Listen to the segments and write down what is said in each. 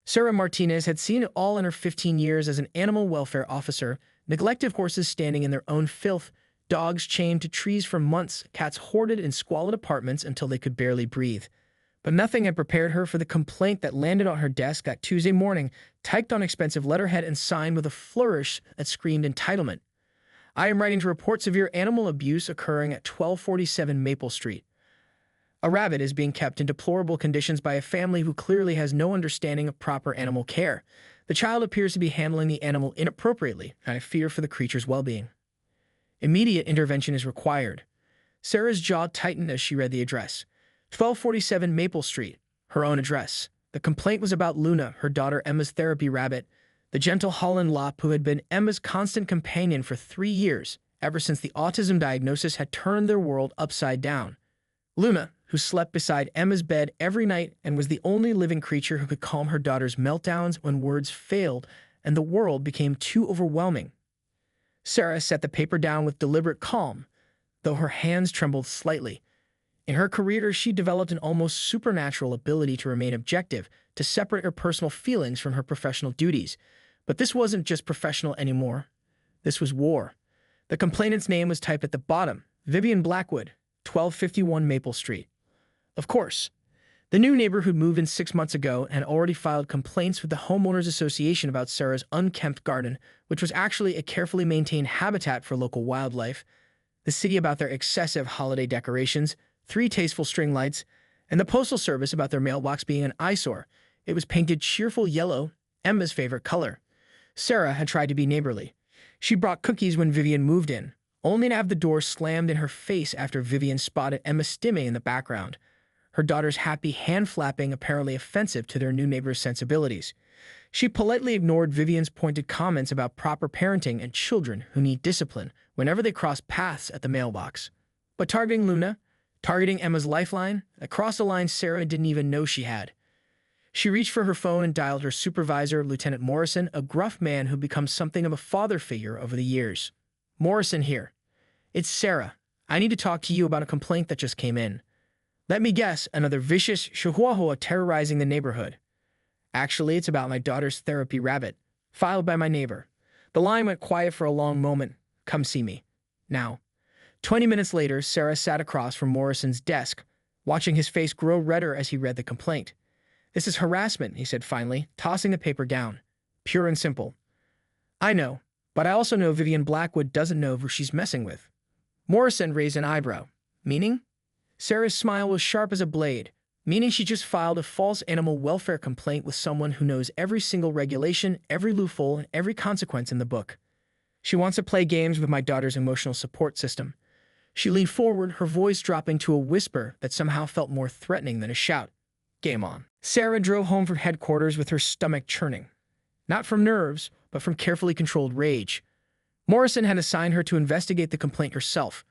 Sarah Martinez had seen it all in her 15 years as an animal welfare officer: neglected horses standing in their own filth, dogs chained to trees for months, cats hoarded in squalid apartments until they could barely breathe. But nothing had prepared her for the complaint that landed on her desk that Tuesday morning, typed on expensive letterhead and signed with a flourish that screamed entitlement. I am writing to report severe animal abuse occurring at 1247 Maple Street. A rabbit is being kept in deplorable conditions by a family who clearly has no understanding of proper animal care. The child appears to be handling the animal inappropriately, and I fear for the creature's well-being. Immediate intervention is required. Sarah's jaw tightened as she read the address. 1247 Maple Street, her own address. The complaint was about Luna, her daughter Emma's therapy rabbit, the gentle Holland Lop who had been Emma's constant companion for 3 years, ever since the autism diagnosis had turned their world upside down. Luna, who slept beside Emma's bed every night and was the only living creature who could calm her daughter's meltdowns when words failed and the world became too overwhelming. Sarah set the paper down with deliberate calm, though her hands trembled slightly. In her career, she developed an almost supernatural ability to remain objective, to separate her personal feelings from her professional duties. But this wasn't just professional anymore. This was war. The complainant's name was typed at the bottom: Vivian Blackwood, 1251 Maple Street. Of course, the new neighbor who'd moved in 6 months ago had already filed complaints with the Homeowners Association about Sarah's unkempt garden, which was actually a carefully maintained habitat for local wildlife, the city about their excessive holiday decorations, 3 tasteful string lights, and the Postal Service about their mailbox being an eyesore. It was painted cheerful yellow, Emma's favorite color. Sarah had tried to be neighborly. She brought cookies when Vivian moved in, only to have the door slammed in her face after Vivian spotted Emma stimming in the background, her daughter's happy hand-flapping apparently offensive to their new neighbor's sensibilities. She politely ignored Vivian's pointed comments about proper parenting and children who need discipline whenever they cross paths at the mailbox. But targeting Luna, targeting Emma's lifeline, across a line Sarah didn't even know she had. She reached for her phone and dialed her supervisor, Lieutenant Morrison, a gruff man who becomes something of a father figure over the years. "Morrison here. It's Sarah. I need to talk to you about a complaint that just came in. Let me guess, another vicious chihuahua terrorizing the neighborhood. Actually, it's about my daughter's therapy rabbit, filed by my neighbor." The line went quiet for a long moment. "Come see me. Now." 20 minutes later, Sarah sat across from Morrison's desk, watching his face grow redder as he read the complaint. "This is harassment," he said finally, tossing the paper down. "Pure and simple. I know, but I also know Vivian Blackwood doesn't know who she's messing with." Morrison raised an eyebrow. "Meaning?" Sarah's smile was sharp as a blade. "Meaning she just filed a false animal welfare complaint with someone who knows every single regulation, every loophole, and every consequence in the book. She wants to play games with my daughter's emotional support system." She leaned forward, her voice dropping to a whisper that somehow felt more threatening than a shout. "Game on." Sarah drove home from headquarters with her stomach churning. Not from nerves, but from carefully controlled rage. Morrison had assigned her to investigate the complaint herself.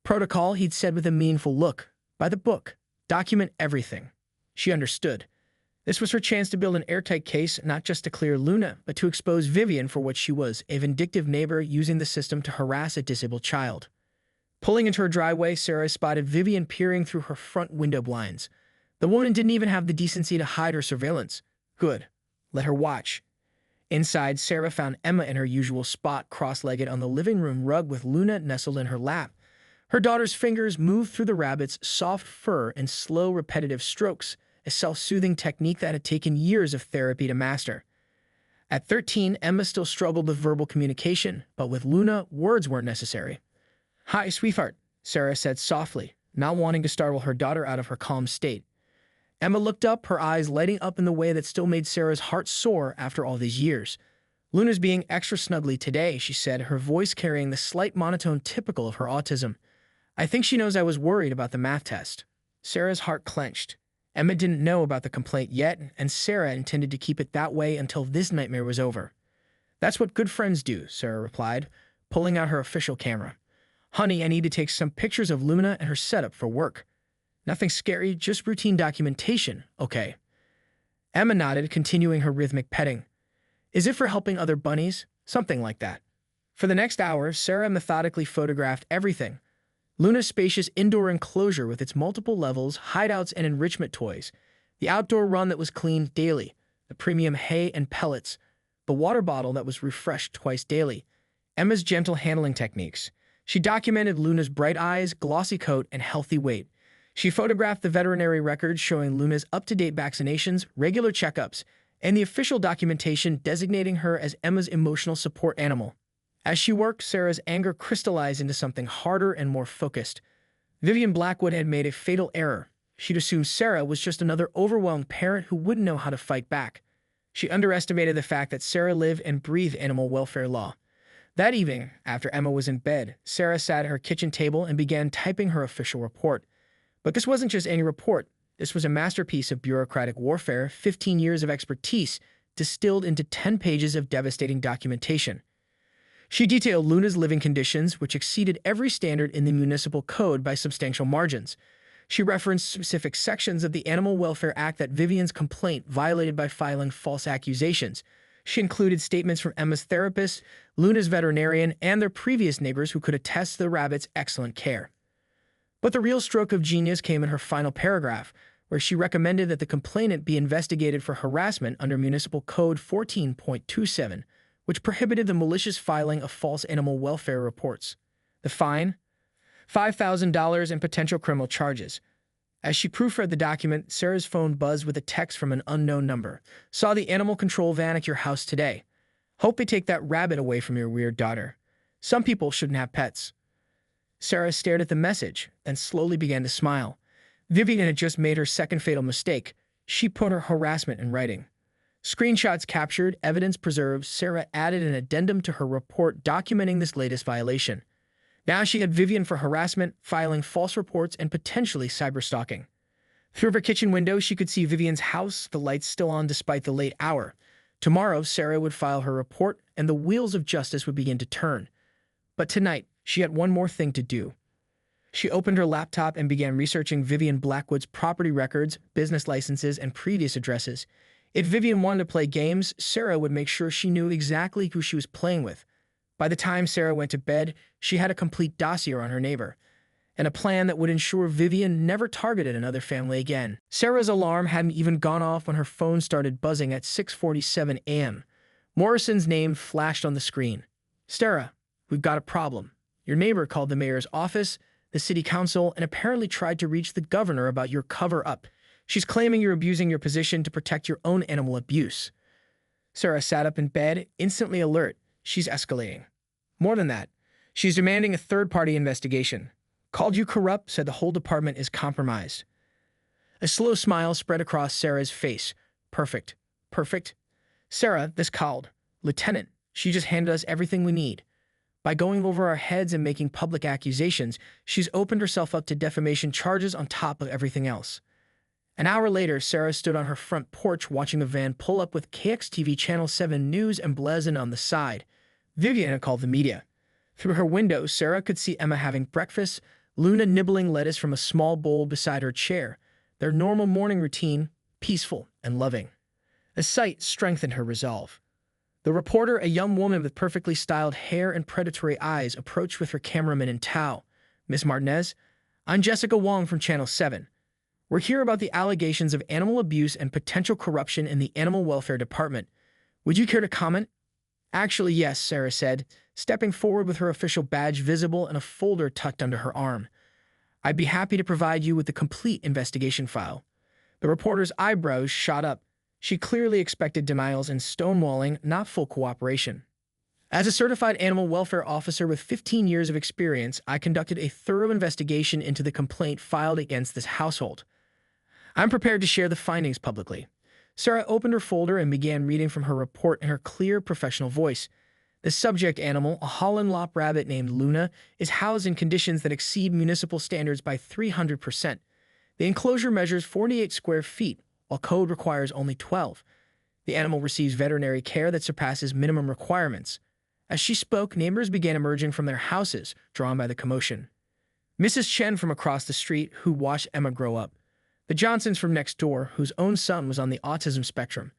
Protocol, he'd said with a meaningful look. By the book. Document everything. She understood. This was her chance to build an airtight case, not just to clear Luna, but to expose Vivian for what she was, a vindictive neighbor using the system to harass a disabled child. Pulling into her driveway, Sarah spotted Vivian peering through her front window blinds. The woman didn't even have the decency to hide her surveillance. Good. Let her watch. Inside, Sarah found Emma in her usual spot, cross-legged on the living room rug with Luna nestled in her lap. Her daughter's fingers moved through the rabbit's soft fur in slow, repetitive strokes, a self-soothing technique that had taken years of therapy to master. At 13, Emma still struggled with verbal communication, but with Luna, words weren't necessary. "Hi, sweetheart," Sarah said softly, not wanting to startle her daughter out of her calm state. Emma looked up, her eyes lighting up in the way that still made Sarah's heart soar after all these years. "Luna's being extra snuggly today," she said, her voice carrying the slight monotone typical of her autism. "I think she knows I was worried about the math test." Sarah's heart clenched. Emma didn't know about the complaint yet, and Sarah intended to keep it that way until this nightmare was over. "That's what good friends do," Sarah replied, pulling out her official camera. "Honey, I need to take some pictures of Luna and her setup for work. Nothing scary, just routine documentation, okay?" Emma nodded, continuing her rhythmic petting. "Is it for helping other bunnies?" "Something like that." For the next hour, Sarah methodically photographed everything. Luna's spacious indoor enclosure with its multiple levels, hideouts, and enrichment toys. The outdoor run that was cleaned daily. the premium hay and pellets, the water bottle that was refreshed twice daily, Emma's gentle handling techniques. She documented Luna's bright eyes, glossy coat, and healthy weight. She photographed the veterinary records showing Luna's up-to-date vaccinations, regular checkups, and the official documentation designating her as Emma's emotional support animal. As she worked, Sarah's anger crystallized into something harder and more focused. Vivian Blackwood had made a fatal error. She'd assumed Sarah was just another overwhelmed parent who wouldn't know how to fight back. She underestimated the fact that Sarah lived and breathed animal welfare law. That evening, after Emma was in bed, Sarah sat at her kitchen table and began typing her official report. But this wasn't just any report. This was a masterpiece of bureaucratic warfare, 15 years of expertise, distilled into 10 pages of devastating documentation. She detailed Luna's living conditions, which exceeded every standard in the municipal code by substantial margins. She referenced specific sections of the Animal Welfare Act that Vivian's complaint violated by filing false accusations. She included statements from Emma's therapist, Luna's veterinarian, and their previous neighbors who could attest to the rabbit's excellent care. But the real stroke of genius came in her final paragraph, where she recommended that the complainant be investigated for harassment under Municipal Code 14.27, which prohibited the malicious filing of false animal welfare reports. The fine? $5,000 and potential criminal charges. As she proofread the document, Sarah's phone buzzed with a text from an unknown number. Saw the animal control van at your house today. Hope they take that rabbit away from your weird daughter. Some people shouldn't have pets. Sarah stared at the message, then slowly began to smile. Vivian had just made her second fatal mistake. She put her harassment in writing. Screenshots captured, evidence preserved, Sarah added an addendum to her report documenting this latest violation. Now she had Vivian for harassment, filing false reports, and potentially cyberstalking. Through her kitchen window, she could see Vivian's house, the lights still on despite the late hour. Tomorrow, Sarah would file her report, and the wheels of justice would begin to turn. But tonight, she had one more thing to do. She opened her laptop and began researching Vivian Blackwood's property records, business licenses, and previous addresses. If Vivian wanted to play games, Sarah would make sure she knew exactly who she was playing with. By the time Sarah went to bed, she had a complete dossier on her neighbor, and a plan that would ensure Vivian never targeted another family again. Sarah's alarm hadn't even gone off when her phone started buzzing at 6:47 a.m. Morrison's name flashed on the screen. Sarah, we've got a problem. Your neighbor called the mayor's office, the city council, and apparently tried to reach the governor about your cover-up. She's claiming you're abusing your position to protect your own animal abuse. Sarah sat up in bed, instantly alert. She's escalating. More than that, she's demanding a third-party investigation. Called you corrupt, said the whole department is compromised. A slow smile spread across Sarah's face. Perfect. Perfect. Sarah, this called. Lieutenant, she just handed us everything we need. By going over our heads and making public accusations, she's opened herself up to defamation charges on top of everything else. An hour later, Sarah stood on her front porch watching the van pull up with KXTV Channel 7 News emblazoned on the side. Vivian had called the media. Through her window, Sarah could see Emma having breakfast, Luna nibbling lettuce from a small bowl beside her chair, their normal morning routine, peaceful and loving. The sight strengthened her resolve. The reporter, a young woman with perfectly styled hair and predatory eyes, approached with her cameraman in tow. Miss Martinez, I'm Jessica Wong from Channel 7. We're here about the allegations of animal abuse and potential corruption in the Animal Welfare Department. Would you care to comment? Actually, yes, Sarah said, stepping forward with her official badge visible and a folder tucked under her arm. I'd be happy to provide you with the complete investigation file. The reporter's eyebrows shot up. She clearly expected denials and stonewalling, not full cooperation. As a certified animal welfare officer with 15 years of experience, I conducted a thorough investigation into the complaint filed against this household. I'm prepared to share the findings publicly. Sarah opened her folder and began reading from her report in her clear, professional voice. The subject animal, a Holland lop rabbit named Luna, is housed in conditions that exceed municipal standards by 300%. The enclosure measures 48 square feet, while code requires only 12. The animal receives veterinary care that surpasses minimum requirements. As she spoke, neighbors began emerging from their houses, drawn by the commotion. Mrs. Chen from across the street, who watched Emma grow up. The Johnsons from next door, whose own son was on the autism spectrum.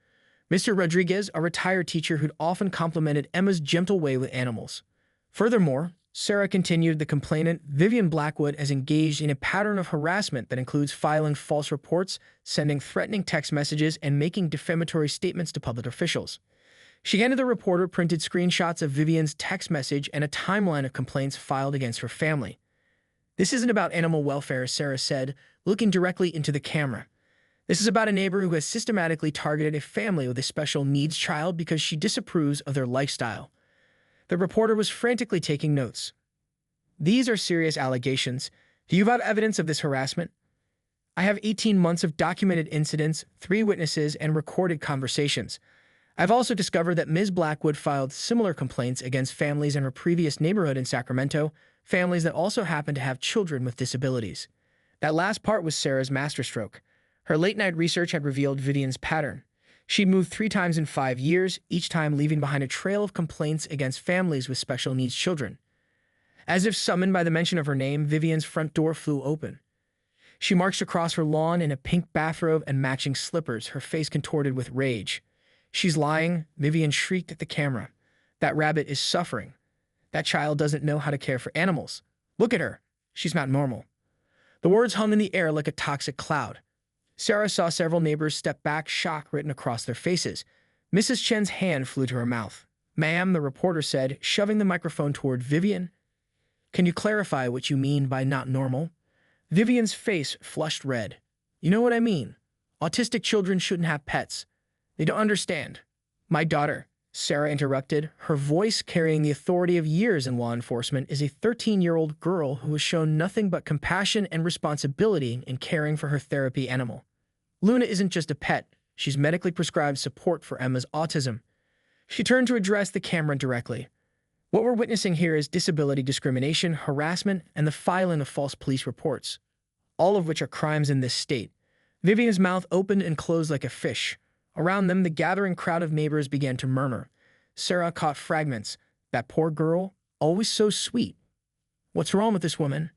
Mr. Rodriguez, a retired teacher who'd often complimented Emma's gentle way with animals. Furthermore, Sarah continued, the complainant, Vivian Blackwood, has engaged in a pattern of harassment that includes filing false reports, sending threatening text messages, and making defamatory statements to public officials. She handed the reporter printed screenshots of Vivian's text message and a timeline of complaints filed against her family. This isn't about animal welfare, Sarah said, looking directly into the camera. This is about a neighbor who has systematically targeted a family with a special needs child because she disapproves of their lifestyle. The reporter was frantically taking notes. These are serious allegations. Do you have evidence of this harassment? I have 18 months of documented incidents, 3 witnesses, and recorded conversations. I've also discovered that Ms. Blackwood filed similar complaints against families in her previous neighborhood in Sacramento, families that also happen to have children with disabilities. That last part was Sarah's masterstroke. Her late-night research had revealed Vivian's pattern. She'd moved 3 times in 5 years, each time leaving behind a trail of complaints against families with special needs children. As if summoned by the mention of her name, Vivian's front door flew open. She marched across her lawn in a pink bathrobe and matching slippers, her face contorted with rage. She's lying, Vivian shrieked at the camera. That rabbit is suffering. That child doesn't know how to care for animals. Look at her. She's not normal. The words hung in the air like a toxic cloud. Sarah saw several neighbors step back, shock written across their faces. Mrs. Chen's hand flew to her mouth. Ma'am, the reporter said, shoving the microphone toward Vivian. Can you clarify what you mean by not normal? Vivian's face flushed red. You know what I mean. Autistic children shouldn't have pets. They don't understand. My daughter, Sarah interrupted, her voice carrying the authority of years in law enforcement, is a 13-year-old girl who has shown nothing but compassion and responsibility in caring for her therapy animal. Luna isn't just a pet. She's medically prescribed support for Emma's autism. She turned to address the camera directly. What we're witnessing here is disability discrimination, harassment, and the filing of false police reports, all of which are crimes in this state. Vivian's mouth opened and closed like a fish. Around them, the gathering crowd of neighbors began to murmur. Sarah caught fragments. That poor girl, always so sweet. What's wrong with this woman?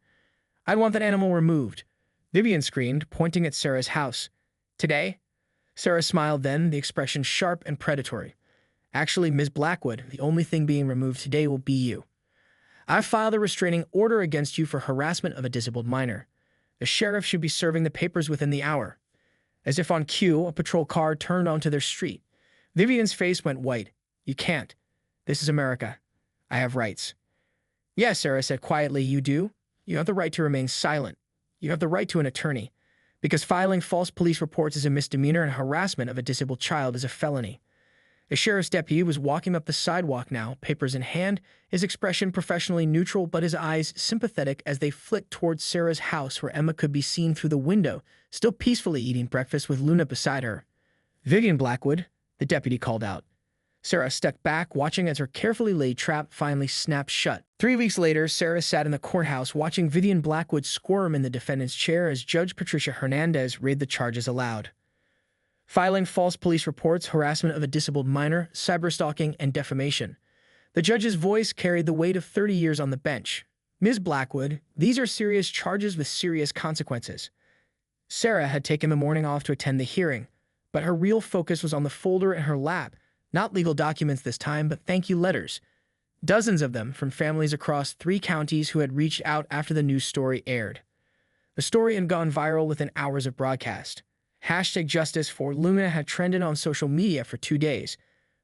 I'd want that animal removed. Vivian screamed, pointing at Sarah's house. Today? Sarah smiled then, the expression sharp and predatory. Actually, Ms. Blackwood, the only thing being removed today will be you. I've filed a restraining order against you for harassment of a disabled minor. The sheriff should be serving the papers within the hour. As if on cue, a patrol car turned onto their street. Vivian's face went white. You can't. This is America. I have rights. Yes, Sarah said quietly, you do. You have the right to remain silent. You have the right to an attorney. Because filing false police reports is a misdemeanor and harassment of a disabled child is a felony. The sheriff's deputy was walking up the sidewalk now, papers in hand, his expression professionally neutral but his eyes sympathetic as they flicked towards Sarah's house where Emma could be seen through the window, still peacefully eating breakfast with Luna beside her. Vivian Blackwood, the deputy called out. Sarah stepped back, watching as her carefully laid trap finally snapped shut. 3 weeks later, Sarah sat in the courthouse watching Vivian Blackwood squirm in the defendant's chair as Judge Patricia Hernandez read the charges aloud. Filing false police reports, harassment of a disabled minor, cyberstalking, and defamation. The judge's voice carried the weight of 30 years on the bench. Ms. Blackwood, these are serious charges with serious consequences. Sarah had taken the morning off to attend the hearing, but her real focus was on the folder in her lap. Not legal documents this time, but thank you letters. Dozens of them from families across 3 counties who had reached out after the news story aired. The story had gone viral within hours of broadcast. Hashtag Justice for Luna had trended on social media for 2 days.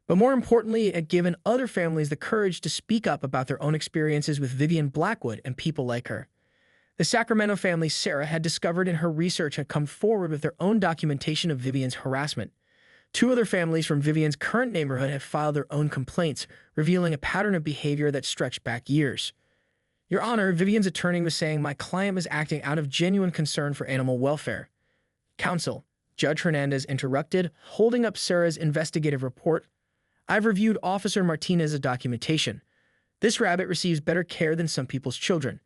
But more importantly, it had given other families the courage to speak up about their own experiences with Vivian Blackwood and people like her. The Sacramento family Sarah had discovered in her research had come forward with their own documentation of Vivian's harassment. 2 other families from Vivian's current neighborhood had filed their own complaints, revealing a pattern of behavior that stretched back years. Your Honor, Vivian's attorney was saying my client was acting out of genuine concern for animal welfare. Counsel, Judge Hernandez interrupted, holding up Sarah's investigative report. I've reviewed Officer Martinez's documentation. This rabbit receives better care than some people's children.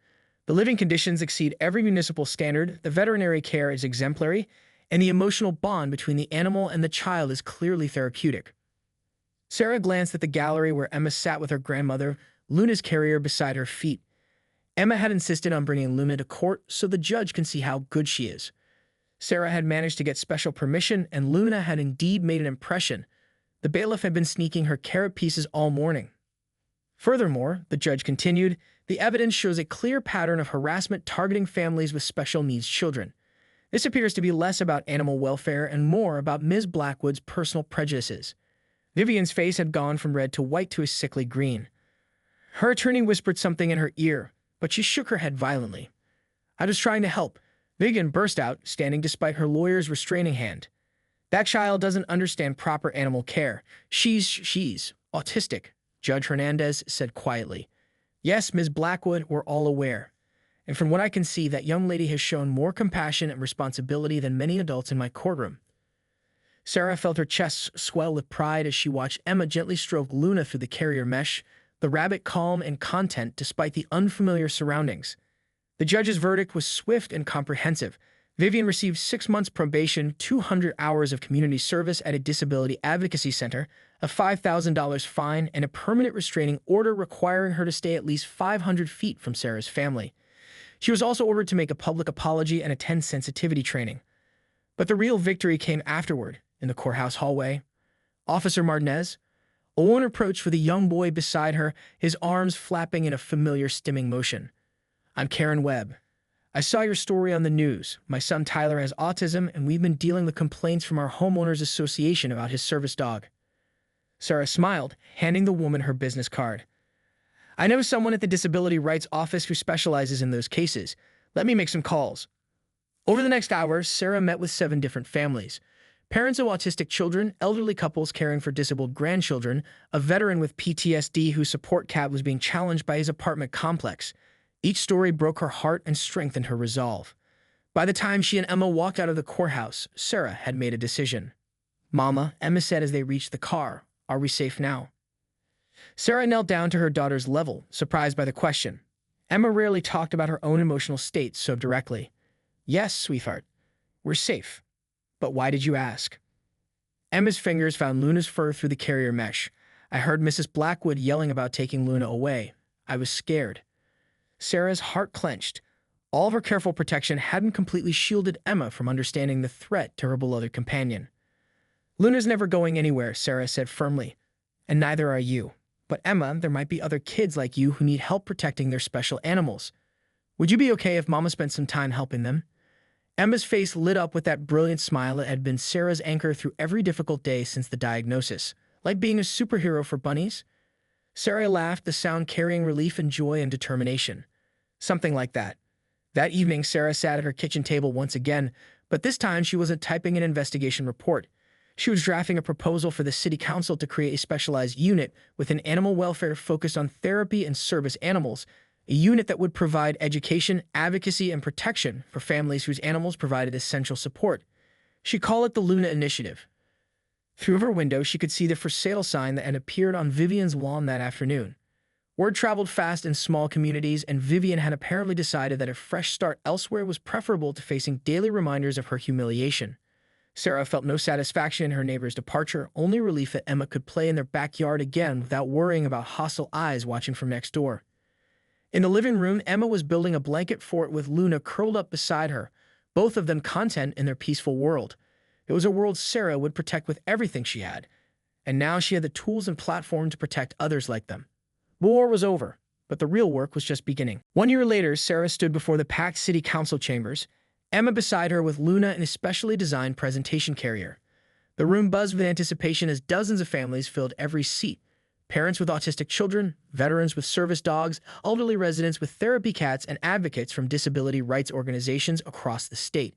The living conditions exceed every municipal standard, the veterinary care is exemplary, and the emotional bond between the animal and the child is clearly therapeutic. Sarah glanced at the gallery where Emma sat with her grandmother, Luna's carrier beside her feet. Emma had insisted on bringing Luna to court so the judge can see how good she is. Sarah had managed to get special permission, and Luna had indeed made an impression. The bailiff had been sneaking her carrot pieces all morning. Furthermore, the judge continued, the evidence shows a clear pattern of harassment targeting families with special needs children. This appears to be less about animal welfare and more about Ms. Blackwood's personal prejudices. Vivian's face had gone from red to white to a sickly green. Her attorney whispered something in her ear, but she shook her head violently. I was trying to help. Vivian burst out, standing despite her lawyer's restraining hand. That child doesn't understand proper animal care. She's autistic, Judge Hernandez said quietly. Yes, Ms. Blackwood, we're all aware. And from what I can see, that young lady has shown more compassion and responsibility than many adults in my courtroom. Sarah felt her chest swell with pride as she watched Emma gently stroke Luna through the carrier mesh, the rabbit calm and content despite the unfamiliar surroundings. The judge's verdict was swift and comprehensive. Vivian received 6 months probation, 200 hours of community service at a disability advocacy center, a $5,000 fine, and a permanent restraining order requiring her to stay at least 500 feet from Sarah's family. She was also ordered to make a public apology and attend sensitivity training. But the real victory came afterward, in the courthouse hallway. Officer Martinez, a woman approached with a young boy beside her, his arms flapping in a familiar stimming motion. I'm Karen Webb. I saw your story on the news. My son Tyler has autism, and we've been dealing with complaints from our homeowners association about his service dog. Sarah smiled, handing the woman her business card. I know someone at the Disability Rights Office who specializes in those cases. Let me make some calls. Over the next hour, Sarah met with 7 different families. Parents of autistic children, elderly couples caring for disabled grandchildren, a veteran with PTSD whose support cat was being challenged by his apartment complex. Each story broke her heart and strengthened her resolve. By the time she and Emma walked out of the courthouse, Sarah had made a decision. Mama, Emma said as they reached the car, are we safe now? Sarah knelt down to her daughter's level, surprised by the question. Emma rarely talked about her own emotional state so directly. Yes, sweetheart, we're safe. But why did you ask? Emma's fingers found Luna's fur through the carrier mesh. I heard Mrs. Blackwood yelling about taking Luna away. I was scared. Sarah's heart clenched. All of her careful protection hadn't completely shielded Emma from understanding the threat to her beloved companion. Luna's never going anywhere, Sarah said firmly. And neither are you. But Emma, there might be other kids like you who need help protecting their special animals. Would you be okay if Mama spent some time helping them? Emma's face lit up with that brilliant smile that had been Sarah's anchor through every difficult day since the diagnosis. Like being a superhero for bunnies? Sarah laughed, the sound carrying relief and joy and determination. Something like that. That evening, Sarah sat at her kitchen table once again, but this time she wasn't typing an investigation report. She was drafting a proposal for the city council to create a specialized unit within animal welfare focused on therapy and service animals, a unit that would provide education, advocacy, and protection for families whose animals provided essential support. She called it the Luna Initiative. Through her window, she could see the for sale sign that had appeared on Vivian's lawn that afternoon. Word traveled fast in small communities, and Vivian had apparently decided that a fresh start elsewhere was preferable to facing daily reminders of her humiliation. Sarah felt no satisfaction in her neighbor's departure, only relief that Emma could play in their backyard again without worrying about hostile eyes watching from next door. In the living room, Emma was building a blanket fort with Luna curled up beside her, both of them content in their peaceful world. It was a world Sarah would protect with everything she had, and now she had the tools and platform to protect others like them. The war was over, but the real work was just beginning. 1 year later, Sarah stood before the packed city council chambers, Emma beside her with Luna in a specially designed presentation carrier. The room buzzed with anticipation as dozens of families filled every seat. Parents with autistic children, veterans with service dogs, elderly residents with therapy cats, and advocates from disability rights organizations across the state.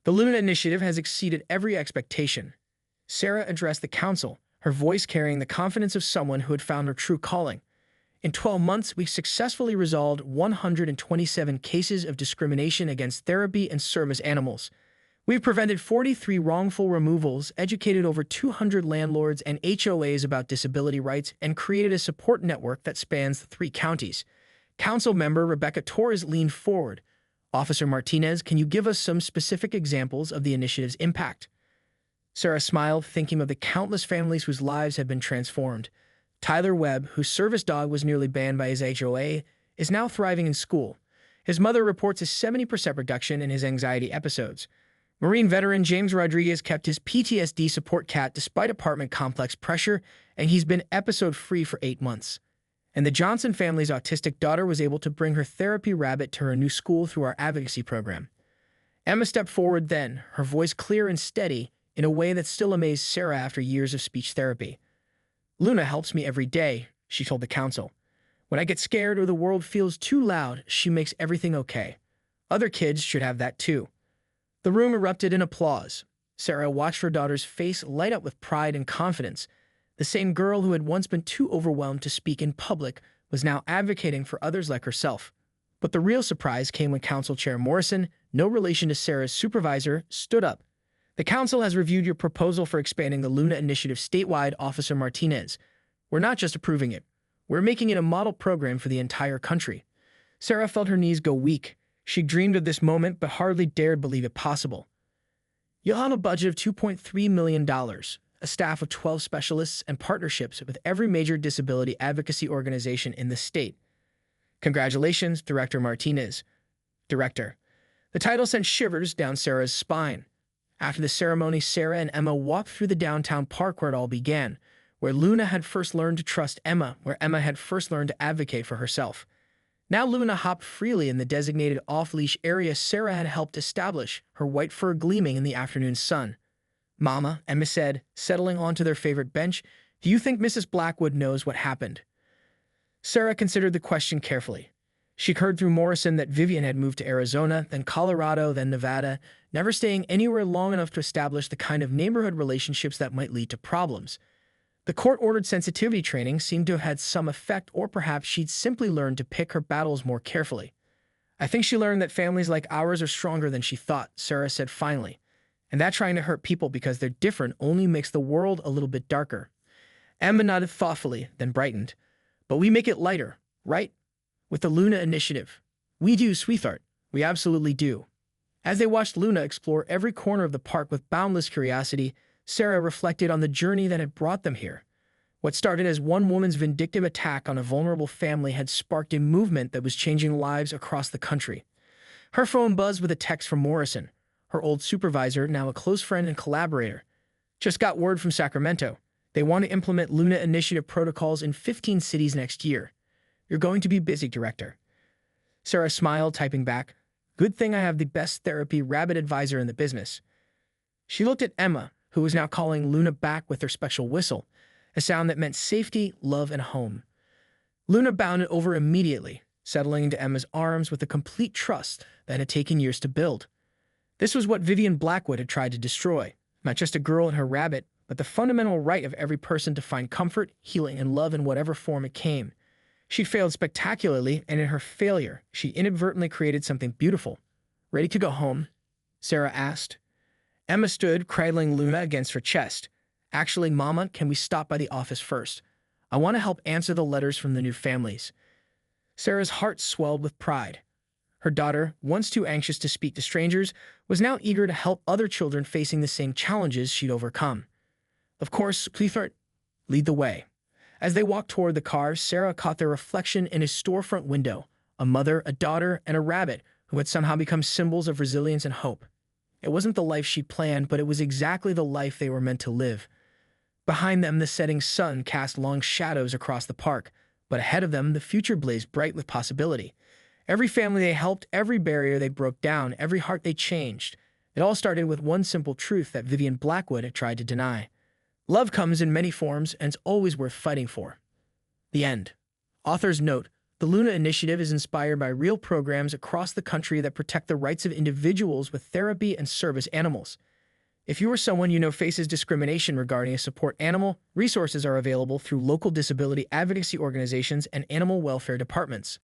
The Luna Initiative has exceeded every expectation. Sarah addressed the council, her voice carrying the confidence of someone who had found her true calling. In 12 months, we successfully resolved 127 cases of discrimination against therapy and service animals. We've prevented 43 wrongful removals, educated over 200 landlords and HOAs about disability rights, and created a support network that spans the 3 counties. Council member Rebecca Torres leaned forward. Officer Martinez, can you give us some specific examples of the initiative's impact? Sarah smiled, thinking of the countless families whose lives had been transformed. Tyler Webb, whose service dog was nearly banned by his HOA, is now thriving in school. His mother reports a 70% reduction in his anxiety episodes. Marine veteran James Rodriguez kept his PTSD support cat despite apartment complex pressure, and he's been episode-free for 8 months. And the Johnson family's autistic daughter was able to bring her therapy rabbit to her new school through our advocacy program. Emma stepped forward then, her voice clear and steady, in a way that still amazed Sarah after years of speech therapy. "Luna helps me every day," she told the council. "When I get scared or the world feels too loud, she makes everything okay. Other kids should have that too." The room erupted in applause. Sarah watched her daughter's face light up with pride and confidence. The same girl who had once been too overwhelmed to speak in public was now advocating for others like herself. But the real surprise came when Council Chair Morrison, no relation to Sarah's supervisor, stood up. "The council has reviewed your proposal for expanding the Luna Initiative statewide, Officer Martinez. We're not just approving it. We're making it a model program for the entire country." Sarah felt her knees go weak. She dreamed of this moment but hardly dared believe it possible. "You'll have a budget of $2.3 million, a staff of 12 specialists, and partnerships with every major disability advocacy organization in the state. Congratulations, Director Martinez." Director. The title sent shivers down Sarah's spine. After the ceremony, Sarah and Emma walked through the downtown park where it all began, where Luna had first learned to trust Emma, where Emma had first learned to advocate for herself. Now Luna hopped freely in the designated off-leash area Sarah had helped establish, her white fur gleaming in the afternoon sun. "Mama," Emma said, settling onto their favorite bench, "do you think Mrs. Blackwood knows what happened?" Sarah considered the question carefully. She'd heard through Morrison that Vivian had moved to Arizona, then Colorado, then Nevada, never staying anywhere long enough to establish the kind of neighborhood relationships that might lead to problems. The court-ordered sensitivity training seemed to have had some effect, or perhaps she'd simply learned to pick her battles more carefully. "I think she learned that families like ours are stronger than she thought," Sarah said finally. "And that trying to hurt people because they're different only makes the world a little bit darker." Emma nodded thoughtfully, then brightened. "But we make it lighter, right? With the Luna Initiative." "We do, sweetheart. We absolutely do." As they watched Luna explore every corner of the park with boundless curiosity, Sarah reflected on the journey that had brought them here. What started as one woman's vindictive attack on a vulnerable family had sparked a movement that was changing lives across the country. Her phone buzzed with a text from Morrison, her old supervisor, now a close friend and collaborator. "Just got word from Sacramento. They want to implement Luna Initiative protocols in 15 cities next year. You're going to be busy, Director." Sarah smiled, typing back, "Good thing I have the best therapy rabbit advisor in the business." She looked at Emma, who was now calling Luna back with her special whistle, a sound that meant safety, love, and home. Luna bounded over immediately, settling into Emma's arms with a complete trust that had taken years to build. This was what Vivian Blackwood had tried to destroy, not just a girl and her rabbit, but the fundamental right of every person to find comfort, healing, and love in whatever form it came. She failed spectacularly, and in her failure, she inadvertently created something beautiful. "Ready to go home?" Sarah asked. Emma stood, cradling Luna against her chest. "Actually, Mama, can we stop by the office first? I want to help answer the letters from the new families." Sarah's heart swelled with pride. Her daughter, once too anxious to speak to strangers, was now eager to help other children facing the same challenges she'd overcome. "Of course, sweetheart, lead the way." As they walked toward the car, Sarah caught their reflection in a storefront window, a mother, a daughter, and a rabbit who had somehow become symbols of resilience and hope. It wasn't the life she planned, but it was exactly the life they were meant to live. Behind them, the setting sun cast long shadows across the park, but ahead of them, the future blazed bright with possibility. Every family they helped, every barrier they broke down, every heart they changed. It all started with one simple truth that Vivian Blackwood had tried to deny. Love comes in many forms, and it's always worth fighting for. The end. Author's note: the Luna Initiative is inspired by real programs across the country that protect the rights of individuals with therapy and service animals. If you or someone you know faces discrimination regarding a support animal, resources are available through local disability advocacy organizations and animal welfare departments.